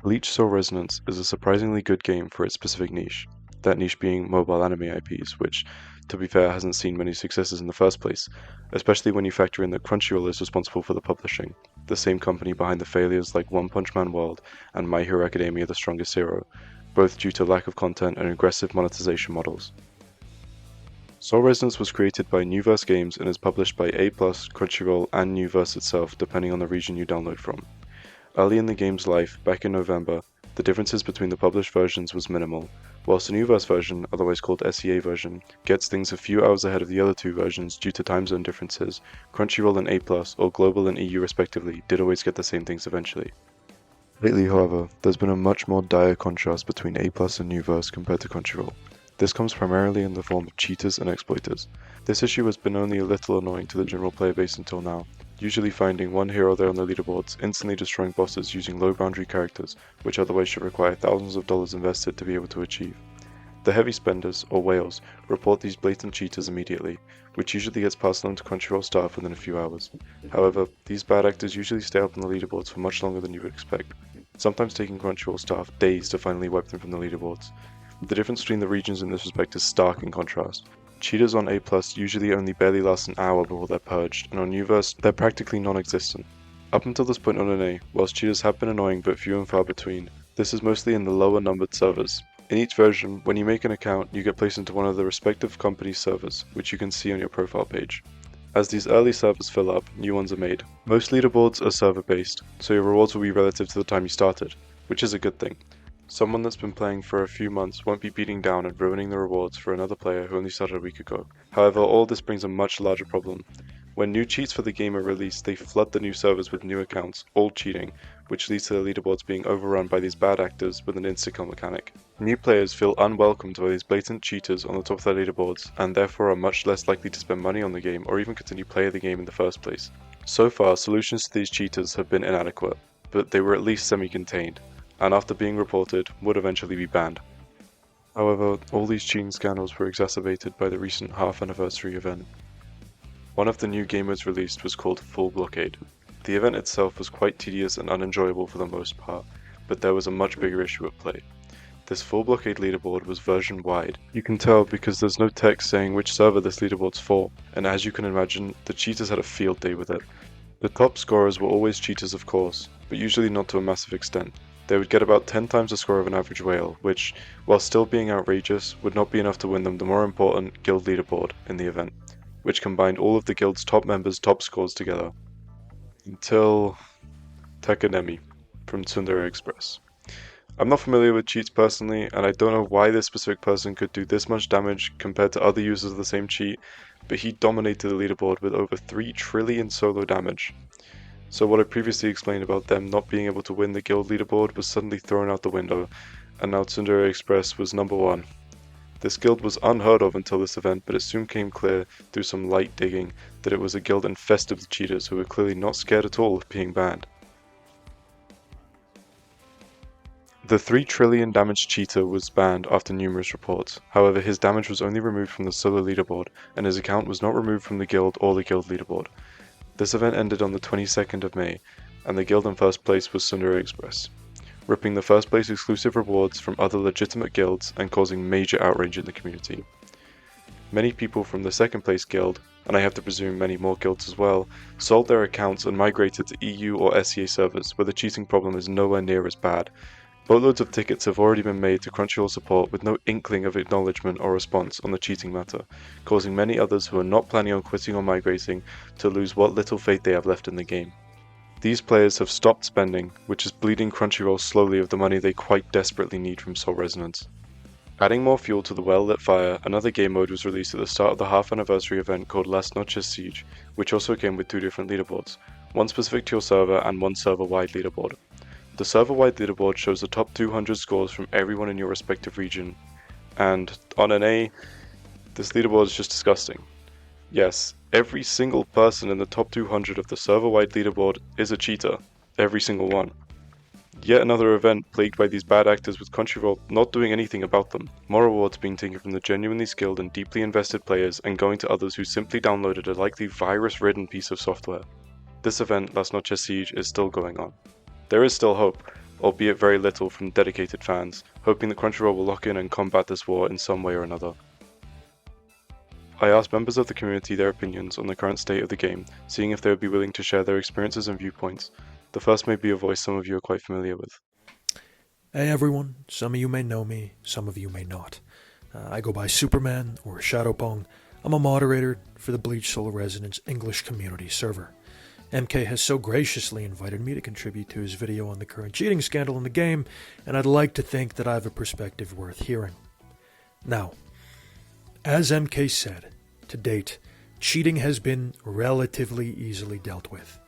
Bleach Soul Resonance is a surprisingly good game for its specific niche, that niche being mobile anime IPs, which, to be fair, hasn't seen many successes in the first place, especially when you factor in that Crunchyroll is responsible for the publishing, the same company behind the failures like One Punch Man World and My Hero Academia The Strongest Hero, both due to lack of content and aggressive monetization models. Soul Resonance was created by Newverse Games and is published by A+, Crunchyroll, and Newverse itself depending on the region you download from. Early in the game's life, back in November, the differences between the published versions was minimal, whilst the Newverse version, otherwise called SEA version, gets things a few hours ahead of the other two versions due to time zone differences. Crunchyroll and A+, or Global and EU respectively, did always get the same things eventually. Lately, however, there's been a much more dire contrast between A+, and Newverse compared to Crunchyroll. This comes primarily in the form of cheaters and exploiters. This issue has been only a little annoying to the general player base until now, usually finding one hero there on the leaderboards, instantly destroying bosses using low boundary characters, which otherwise should require thousands of dollars invested to be able to achieve. The heavy spenders, or whales, report these blatant cheaters immediately, which usually gets passed on to Crunchyroll staff within a few hours. However, these bad actors usually stay up on the leaderboards for much longer than you would expect, sometimes taking Crunchyroll staff days to finally wipe them from the leaderboards. The difference between the regions in this respect is stark in contrast. Cheaters on A+, usually only barely last an hour before they're purged, and on Newverse, they're practically non-existent. Up until this point on NA, whilst cheaters have been annoying but few and far between, this is mostly in the lower numbered servers. In each version, when you make an account, you get placed into one of the respective company's servers, which you can see on your profile page. As these early servers fill up, new ones are made. Most leaderboards are server-based, so your rewards will be relative to the time you started, which is a good thing. Someone that's been playing for a few months won't be beating down and ruining the rewards for another player who only started a week ago. However, all this brings a much larger problem. When new cheats for the game are released, they flood the new servers with new accounts, all cheating, which leads to the leaderboards being overrun by these bad actors with an insta-kill mechanic. New players feel unwelcomed by these blatant cheaters on the top of their leaderboards, and therefore are much less likely to spend money on the game or even continue playing the game in the first place. So far, solutions to these cheaters have been inadequate, but they were at least semi-contained, and after being reported, would eventually be banned. However, all these cheating scandals were exacerbated by the recent half-anniversary event. One of the new game modes released was called Full Blockade. The event itself was quite tedious and unenjoyable for the most part, but there was a much bigger issue at play. This Full Blockade leaderboard was version-wide. You can tell because there's no text saying which server this leaderboard's for, and as you can imagine, the cheaters had a field day with it. The top scorers were always cheaters of course, but usually not to a massive extent. They would get about 10 times the score of an average whale, which, while still being outrageous, would not be enough to win them the more important guild leaderboard in the event, which combined all of the guild's top members' top scores together. Until Takanemi from Tsundere Express. I'm not familiar with cheats personally, and I don't know why this specific person could do this much damage compared to other users of the same cheat, but he dominated the leaderboard with over 3 trillion solo damage. So what I previously explained about them not being able to win the guild leaderboard was suddenly thrown out the window, and now Tsundere Express was number 1. This guild was unheard of until this event, but it soon came clear through some light digging that it was a guild infested with cheaters who were clearly not scared at all of being banned. The 3 trillion damage cheater was banned after numerous reports, however his damage was only removed from the solo leaderboard, and his account was not removed from the guild or the guild leaderboard. This event ended on the 22nd of May, and the guild in first place was Tsundere Express, ripping the first place exclusive rewards from other legitimate guilds and causing major outrage in the community. Many people from the second place guild, and I have to presume many more guilds as well, sold their accounts and migrated to EU or SEA servers where the cheating problem is nowhere near as bad. Boatloads of tickets have already been made to Crunchyroll support with no inkling of acknowledgement or response on the cheating matter, causing many others who are not planning on quitting or migrating to lose what little faith they have left in the game. These players have stopped spending, which is bleeding Crunchyroll slowly of the money they quite desperately need from Soul Resonance. Adding more fuel to the well-lit fire, another game mode was released at the start of the half-anniversary event called Noches Siege, which also came with 2 different leaderboards, one specific to your server and one server-wide leaderboard. The server-wide leaderboard shows the top 200 scores from everyone in your respective region, and on NA, this leaderboard is just disgusting. Yes, every single person in the top 200 of the server-wide leaderboard is a cheater, every single one. Yet another event plagued by these bad actors with Crunchyroll not doing anything about them, more rewards being taken from the genuinely skilled and deeply invested players and going to others who simply downloaded a likely virus-ridden piece of software. This event, Noches Siege, is still going on. There is still hope. albeit very little from dedicated fans, hoping that Crunchyroll will lock in and combat this war in some way or another. I asked members of the community their opinions on the current state of the game, seeing if they would be willing to share their experiences and viewpoints. The first may be a voice some of you are quite familiar with. Hey everyone, some of you may know me, some of you may not. I go by Superman or Shadowpong. I'm a moderator for the BLEACH Solar Resonance English community server. MK has so graciously invited me to contribute to his video on the current cheating scandal in the game, and I'd like to think that I have a perspective worth hearing. Now, as MK said, to date, cheating has been relatively easily dealt with.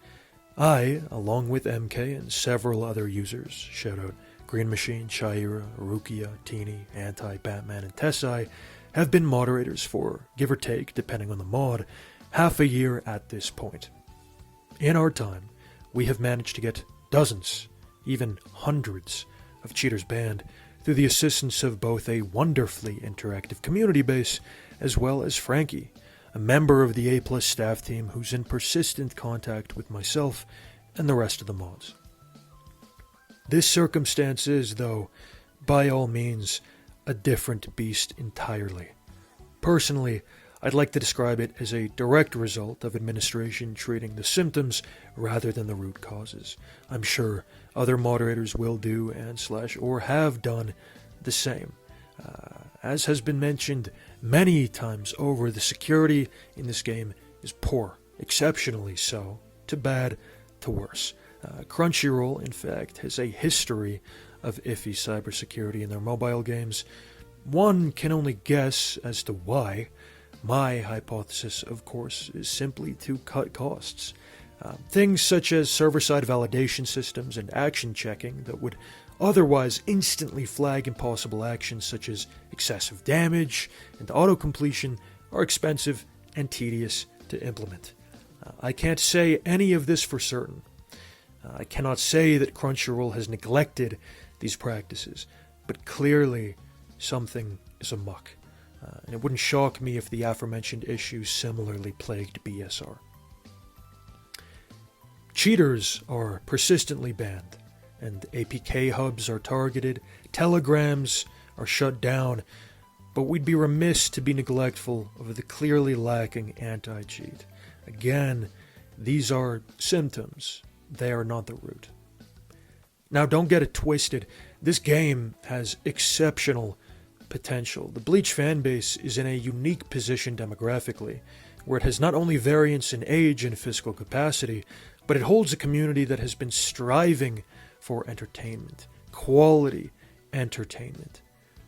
I, along with MK and several other users, shoutout Green Machine, Chaira, Rukia, Tini, Anti, Batman, and Tessai, have been moderators for, give or take, depending on the mod, half a year at this point. In our time, we have managed to get dozens, even hundreds, of cheaters banned through the assistance of both a wonderfully interactive community base as well as Frankie, a member of the A+ staff team who's in persistent contact with myself and the rest of the mods. This circumstance is, though, by all means, a different beast entirely. Personally, I'd like to describe it as a direct result of administration treating the symptoms rather than the root causes. I'm sure other moderators will do or have done the same. As has been mentioned many times over, the security in this game is poor, exceptionally so, to bad, to worse. Crunchyroll, in fact, has a history of iffy cybersecurity in their mobile games. One can only guess as to why. My hypothesis, of course, is simply to cut costs. Things such as server-side validation systems and action checking that would otherwise instantly flag impossible actions such as excessive damage and auto-completion are expensive and tedious to implement. I can't say any of this for certain. I cannot say that Crunchyroll has neglected these practices, but clearly something is amok. And it wouldn't shock me if the aforementioned issues similarly plagued BSR. Cheaters are persistently banned, and APK hubs are targeted, telegrams are shut down, but we'd be remiss to be neglectful of the clearly lacking anti-cheat. Again, these are symptoms, they are not the root. Now don't get it twisted, this game has exceptional potential. The BLEACH fanbase is in a unique position demographically, where it has not only variance in age and physical capacity, but it holds a community that has been striving for entertainment, quality entertainment,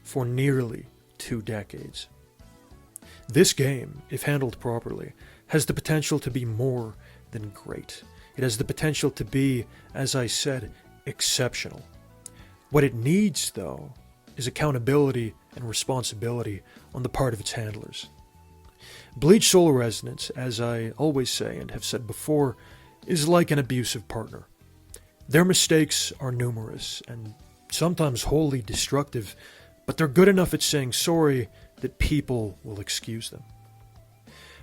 for nearly 2 decades. This game, if handled properly, has the potential to be more than great. It has the potential to be, as I said, exceptional. What it needs, though, is accountability and responsibility on the part of its handlers. BLEACH Solar Resonance, as I always say and have said before, is like an abusive partner. Their mistakes are numerous and sometimes wholly destructive, but they're good enough at saying sorry that people will excuse them.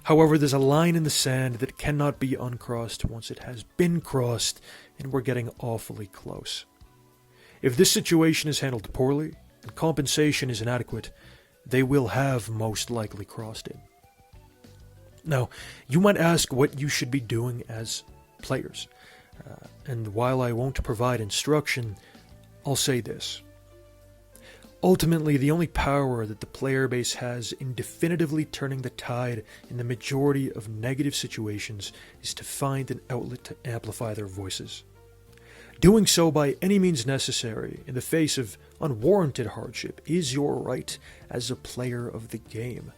However, there's a line in the sand that cannot be uncrossed once it has been crossed, and we're getting awfully close. If this situation is handled poorly, and compensation is inadequate, they will have most likely crossed it. Now, you might ask what you should be doing as players. And while I won't provide instruction, I'll say this. Ultimately, the only power that the player base has in definitively turning the tide in the majority of negative situations is to find an outlet to amplify their voices. Doing so by any means necessary in the face of unwarranted hardship is your right as a player of the game.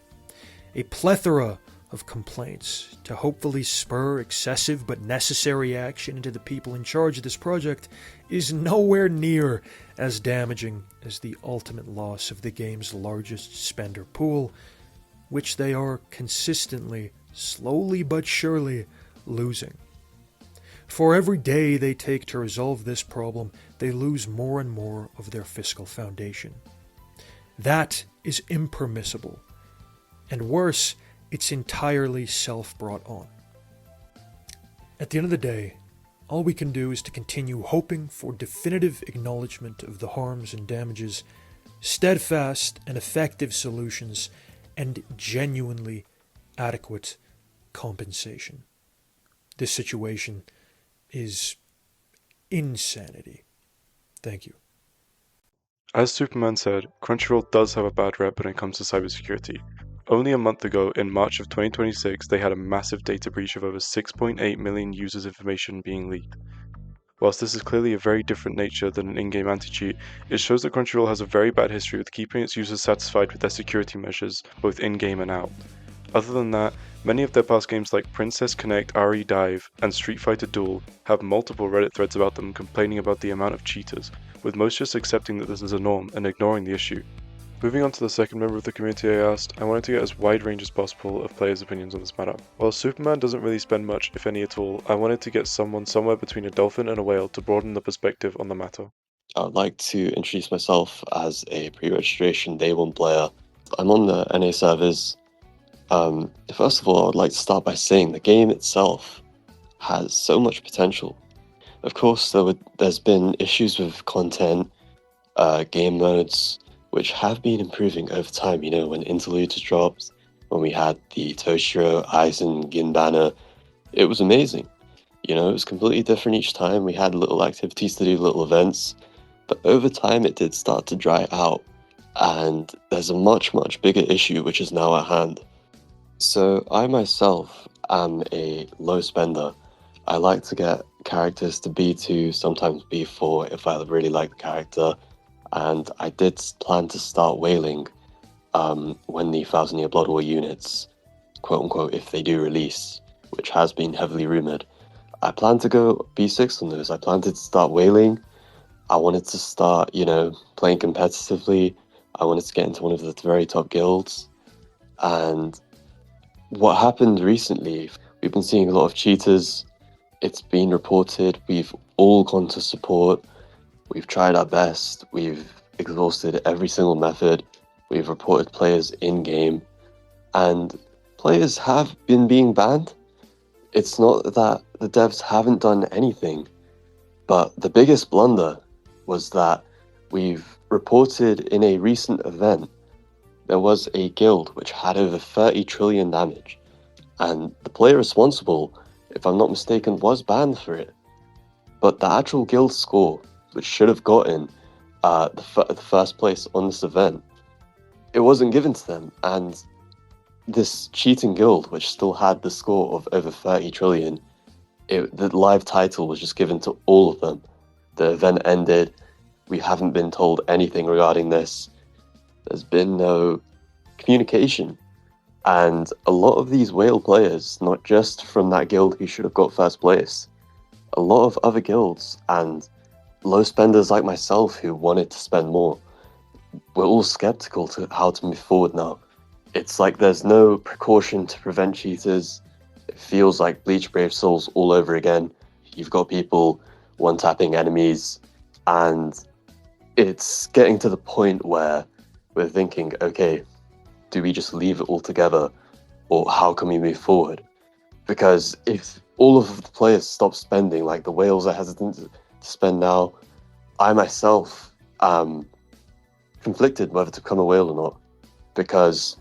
A plethora of complaints to hopefully spur excessive but necessary action into the people in charge of this project is nowhere near as damaging as the ultimate loss of the game's largest spender pool, which they are consistently, slowly but surely, losing. For every day they take to resolve this problem, they lose more and more of their fiscal foundation. That is impermissible, and worse, it's entirely self-brought on. At the end of the day, All we can do is to continue hoping for definitive acknowledgement of the harms and damages, steadfast and effective solutions, and genuinely adequate compensation. This situation is insanity. Thank you. As Superman said, Crunchyroll does have a bad rep when it comes to cybersecurity. Only a month ago, in March of 2026, they had a massive data breach of over 6.8 million users' information being leaked. Whilst this is clearly a very different nature than an in-game anti-cheat, it shows that Crunchyroll has a very bad history with keeping its users satisfied with their security measures, both in-game and out. Other than that, many of their past games like Princess Connect RE Dive and Street Fighter Duel have multiple Reddit threads about them complaining about the amount of cheaters, with most just accepting that this is a norm and ignoring the issue. Moving on to the second member of the community I asked, I wanted to get as wide range as possible of players' opinions on this matter. While Superman doesn't really spend much, if any at all, I wanted to get someone somewhere between a dolphin and a whale to broaden the perspective on the matter. I would like to introduce myself as a pre-registration day one player. I'm on the NA servers. First of all, I would like to start by saying the game itself has so much potential. Of course, there's been issues with content, game modes, which have been improving over time. You know, when Interludes dropped, when we had the Toshiro, Aizen, Gin banner, it was amazing. You know, it was completely different each time. We had little activities to do, little events, but over time it did start to dry out, and there's a much, much bigger issue which is now at hand. So I myself am a low spender. I like to get characters to B2, sometimes B4 if I really like the character, and I did plan to start whaling when the 1000 Year Blood War units, quote unquote, if they do release, which has been heavily rumoured. I plan to go B6 on those. I planned to start whaling. I wanted to start, you know, playing competitively. I wanted to get into one of the very top guilds. And what happened recently, we've been seeing a lot of cheaters. It's been reported. We've all gone to support. We've tried our best. We've exhausted every single method. We've reported players in-game. And players have been being banned. It's not that the devs haven't done anything, but the biggest blunder was that we've reported in a recent event there was a guild which had over 30 trillion damage, and the player responsible, if I'm not mistaken, was banned for it. But the actual guild score, which should have gotten the first place on this event, it wasn't given to them, and this cheating guild, which still had the score of over 30 trillion, the live title was just given to all of them. The event ended. We haven't been told anything regarding this. There's been no communication. And a lot of these whale players, not just from that guild who should have got first place, a lot of other guilds and low spenders like myself who wanted to spend more, we're all skeptical to how to move forward now. It's like there's no precaution to prevent cheaters. It feels like Bleach Brave Souls all over again. You've got people one-tapping enemies, and it's getting to the point where we're thinking, okay, do we just leave it all together, or how can we move forward? Because if all of the players stop spending, like the whales are hesitant to spend now, I myself am conflicted whether to become a whale or not, because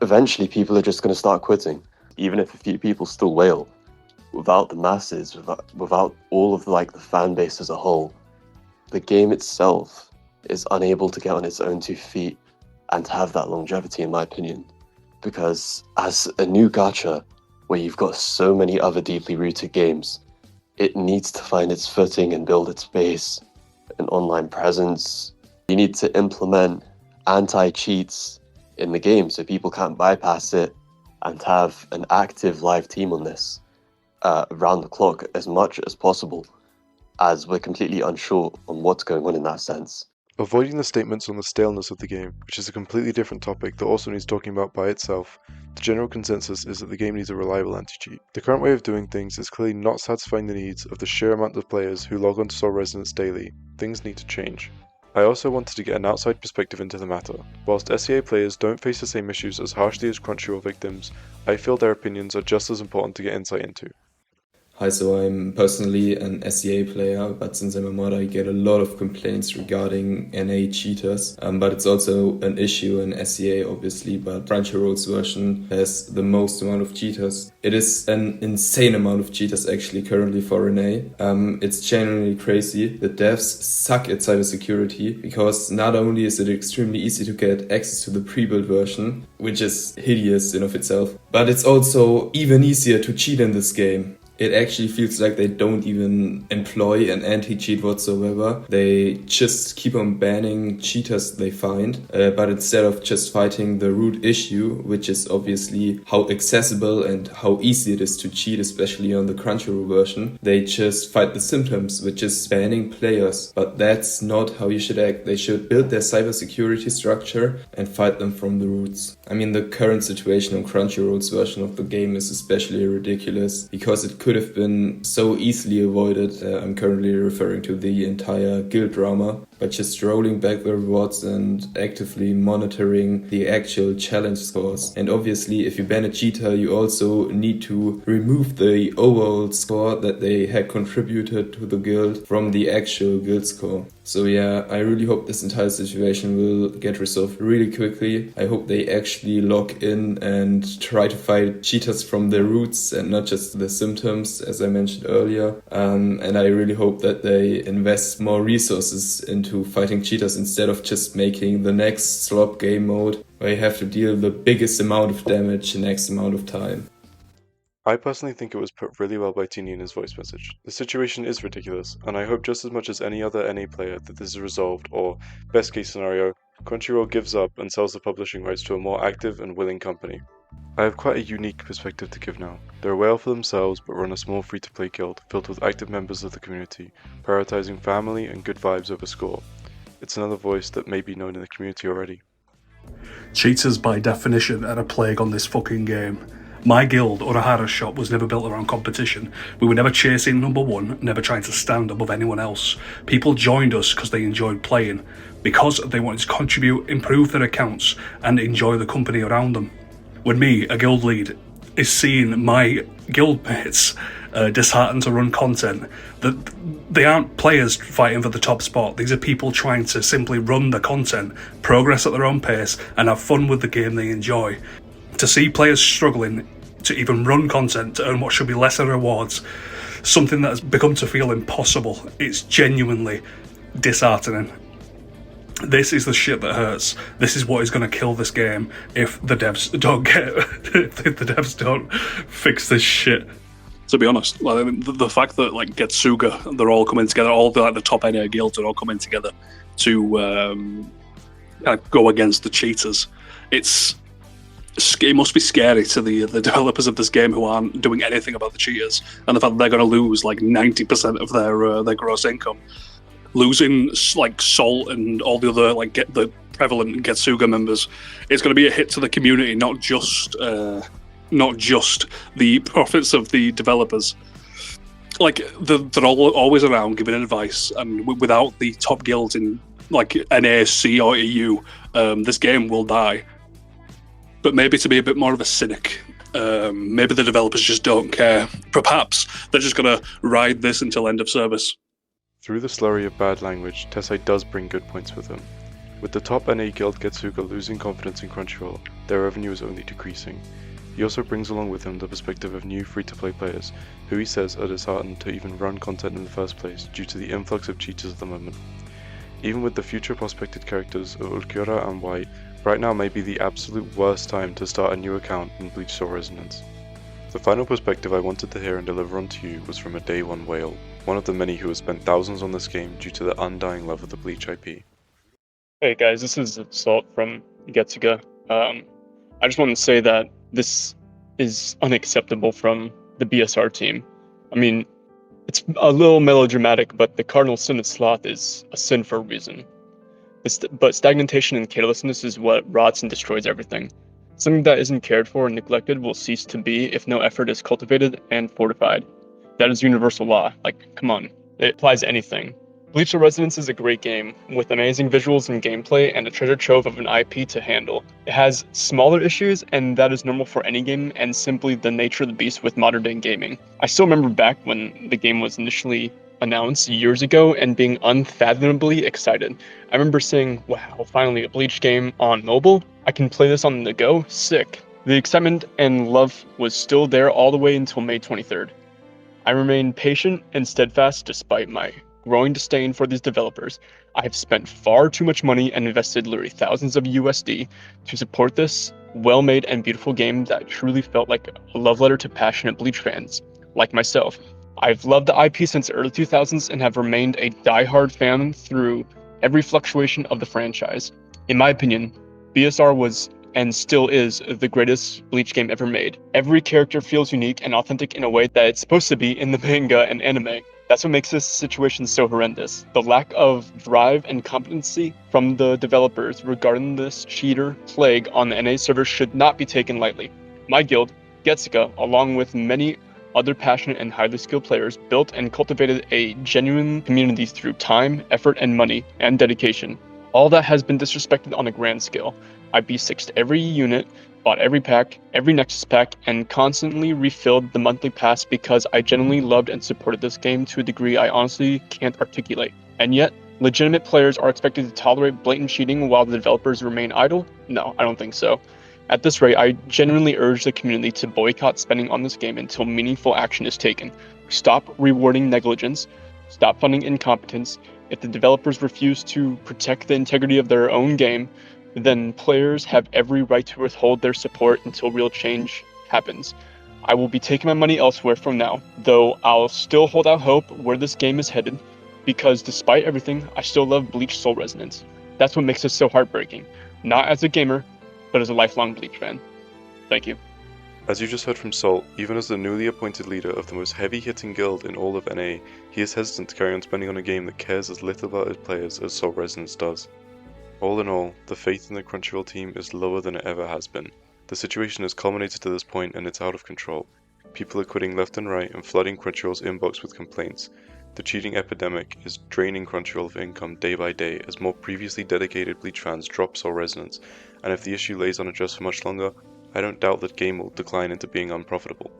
eventually people are just going to start quitting. Even if a few people still whale, without the masses, without all of the fan base as a whole, the game itself is unable to get on its own 2 feet and to have that longevity, in my opinion. Because as a new gacha, where you've got so many other deeply rooted games, it needs to find its footing and build its base, an online presence. You need to implement anti-cheats in the game so people can't bypass it, and have an active live team on this around the clock as much as possible, as we're completely unsure on what's going on in that sense. Avoiding the statements on the staleness of the game, which is a completely different topic that also needs talking about by itself, the general consensus is that the game needs a reliable anti-cheat. The current way of doing things is clearly not satisfying the needs of the sheer amount of players who log on to Soul Resonance daily. Things need to change. I also wanted to get an outside perspective into the matter. Whilst SEA players don't face the same issues as harshly as Crunchyroll victims, I feel their opinions are just as important to get insight into. Hi, so I'm personally an SEA player, but since I'm a mod, I get a lot of complaints regarding NA cheaters. But it's also an issue in SEA, obviously, but Crunchyroll's version has the most amount of cheaters. It is an insane amount of cheaters actually currently for NA. It's genuinely crazy. The devs suck at cybersecurity because not only is it extremely easy to get access to the pre-built version, which is hideous in of itself, but it's also even easier to cheat in this game. It actually feels like they don't even employ an anti-cheat whatsoever. They just keep on banning cheaters they find, but instead of just fighting the root issue, which is obviously how accessible and how easy it is to cheat, especially on the Crunchyroll version, they just fight the symptoms, which is banning players. But that's not how you should act. They should build their cybersecurity structure and fight them from the roots. I mean, the current situation on Crunchyroll's version of the game is especially ridiculous because it could have been so easily avoided. I'm currently referring to the entire guild drama by just rolling back the rewards and actively monitoring the actual challenge scores. And obviously, if you ban a cheater, you also need to remove the overall score that they had contributed to the guild from the actual guild score. So yeah, I really hope this entire situation will get resolved really quickly. I hope they actually lock in and try to fight cheaters from their roots and not just the symptoms, as I mentioned earlier. And I really hope that they invest more resources into fighting cheaters instead of just making the next slop game mode where you have to deal the biggest amount of damage in X amount of time. I personally think it was put really well by Tini in his voice message. The situation is ridiculous, and I hope just as much as any other NA player that this is resolved, or, best case scenario, Crunchyroll gives up and sells the publishing rights to a more active and willing company. I have quite a unique perspective to give now. They're well for themselves, but run a small free-to-play guild filled with active members of the community, prioritizing family and good vibes over score. It's another voice that may be known in the community already. Cheaters, by definition, are a plague on this fucking game. My guild, Urahara's shop, was never built around competition. We were never chasing number one, never trying to stand above anyone else. People joined us because they enjoyed playing, because they wanted to contribute, improve their accounts, and enjoy the company around them. When me, a guild lead, is seeing my guildmates disheartened to run content, that they aren't players fighting for the top spot. These are people trying to simply run the content, progress at their own pace, and have fun with the game they enjoy. To see players struggling to even run content to earn what should be lesser rewards, something that has become to feel impossible, it's genuinely disheartening. This is the shit that hurts. This is what is going to kill this game if the devs don't fix this shit. To be honest, like, the fact that like Getsuga, they're all coming together, all the top NA guilds are all coming together to go against the cheaters. It must be scary to the developers of this game who aren't doing anything about the cheaters, and the fact that they're going to lose like 90% of their gross income. Losing like Salt and all the other like the prevalent Getsuga members, it's going to be a hit to the community, not just the profits of the developers. Like they're all always around giving advice, and without the top guilds in like NAC or EU, this game will die. But maybe to be a bit more of a cynic, maybe the developers just don't care. Perhaps they're just going to ride this until end of service. Through the slurry of bad language, Tessai does bring good points with him. With the top NA guild Getsuga losing confidence in Crunchyroll, their revenue is only decreasing. He also brings along with him the perspective of new free-to-play players, who he says are disheartened to even run content in the first place due to the influx of cheaters at the moment. Even with the future prospected characters of Ulquiorra and White, right now may be the absolute worst time to start a new account in Bleach Soul Resonance. The final perspective I wanted to hear and deliver onto you was from a day one whale, one of the many who has spent thousands on this game due to the undying love of the Bleach IP. Hey guys, this is Salt from Getsuga. I just want to say that this is unacceptable from the BSR team. I mean, it's a little melodramatic, but the cardinal sin of sloth is a sin for a reason. But stagnation and carelessness is what rots and destroys everything. Something that isn't cared for and neglected will cease to be if no effort is cultivated and fortified. That is universal law. Like, come on. It applies to anything. Bleach the Resonance is a great game, with amazing visuals and gameplay and a treasure trove of an IP to handle. It has smaller issues, and that is normal for any game, and simply the nature of the beast with modern day gaming. I still remember back when the game was initially announced years ago and being unfathomably excited. I remember saying, wow, finally a Bleach game on mobile? I can play this on the go? Sick. The excitement and love was still there all the way until May 23rd. I remain patient and steadfast despite my growing disdain for these developers. I have spent far too much money and invested literally thousands of USD to support this well-made and beautiful game that truly felt like a love letter to passionate Bleach fans, like myself. I've loved the IP since the early 2000s and have remained a die-hard fan through every fluctuation of the franchise. In my opinion, BSR was and still is the greatest Bleach game ever made. Every character feels unique and authentic in a way that it's supposed to be in the manga and anime. That's what makes this situation so horrendous. The lack of drive and competency from the developers regarding this cheater plague on the NA server should not be taken lightly. My guild, Getsuka, along with many other passionate and highly skilled players, built and cultivated a genuine community through time, effort, and money, and dedication. All that has been disrespected on a grand scale. I B6'd every unit, bought every pack, every Nexus pack, and constantly refilled the monthly pass because I genuinely loved and supported this game to a degree I honestly can't articulate. And yet, legitimate players are expected to tolerate blatant cheating while the developers remain idle? No, I don't think so. At this rate, I genuinely urge the community to boycott spending on this game until meaningful action is taken. Stop rewarding negligence, stop funding incompetence. If the developers refuse to protect the integrity of their own game, then players have every right to withhold their support until real change happens. I will be taking my money elsewhere from now, though I'll still hold out hope where this game is headed, because despite everything, I still love Bleach Soul Resonance. That's what makes it so heartbreaking, not as a gamer, but as a lifelong Bleach fan. Thank you. As you just heard from Salt, even as the newly appointed leader of the most heavy-hitting guild in all of NA, he is hesitant to carry on spending on a game that cares as little about its players as Soul Resonance does. All in all, the faith in the Crunchyroll team is lower than it ever has been. The situation has culminated to this point and it's out of control. People are quitting left and right and flooding Crunchyroll's inbox with complaints. The cheating epidemic is draining Crunchyroll of income day by day as more previously dedicated Bleach fans drop Soul Resonance, and if the issue lays unaddressed for much longer, I don't doubt that game will decline into being unprofitable.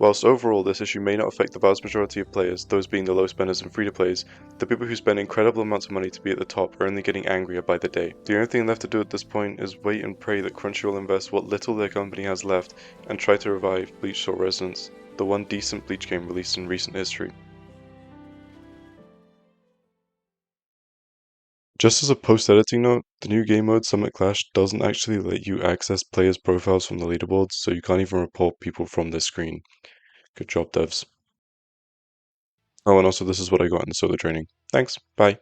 Whilst overall this issue may not affect the vast majority of players, those being the low spenders and free-to-plays, the people who spend incredible amounts of money to be at the top are only getting angrier by the day. The only thing left to do at this point is wait and pray that Crunchyroll invests what little their company has left and try to revive Bleach Soul Resonance, the one decent Bleach game released in recent history. Just as a post-editing note, the new game mode Summit Clash doesn't actually let you access players' profiles from the leaderboards, so you can't even report people from this screen. Good job, devs. Oh, and also this is what I got in the solo training. Thanks, bye.